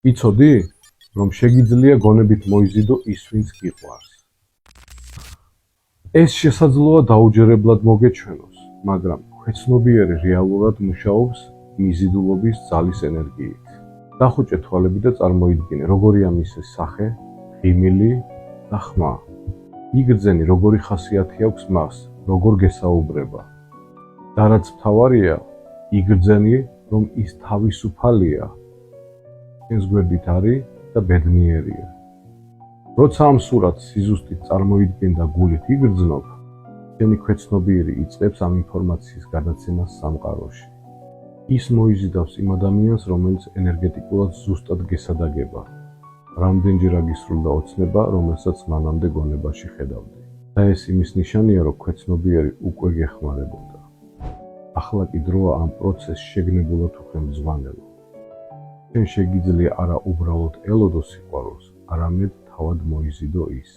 იცოდი, რომ შეგიძლია გონებით მოიზიდო ის, ვინც გიყვარს. ეს შესაძლოა დაუჯერებლად მოგეჩვენოს, მაგრამ ქვეცნობიერი რეალურად მუშაობს მიზიდულობის ძალის ენერგიით. დახუჭე თვალები და წარმოიდგინე, როგორია მისი სახე, ღიმილი და ხმა. იგრძენი, როგორი ხასიათი აქვს მას, როგორ გესაუბრება. და რაც მთავარია, იგრძენი, რომ ის თავისუფალია, შენს გვერდით არის და ბედნიერია. როცა ამ სურათს სიზუსტით წარმოიდგენ და გულით იგრძნობ, შენი ქვეცნობიერი იწყებს ამ ინფორმაციის გადაცემას სამყაროში. ის მოიზიდავს იმ ადამიანს, რომელიც ენერგეტიკულად ზუსტად გესადაგება, რამდენჯერ აგისრულდა ოცნება, რომელსაც მანამდე გონებაში ხედავდი. და ეს იმის ნიშანია, რომ ქვეცნობიერი უკვე გეხმარებოდა. ახლა კი დროა ამ პროცესს შეგნებულად უხელმძღვანელო. შენ შეგიძლია არა უბრალოდ ელოდო სიყვარულს, არამედ თავად მოიზიდო ის.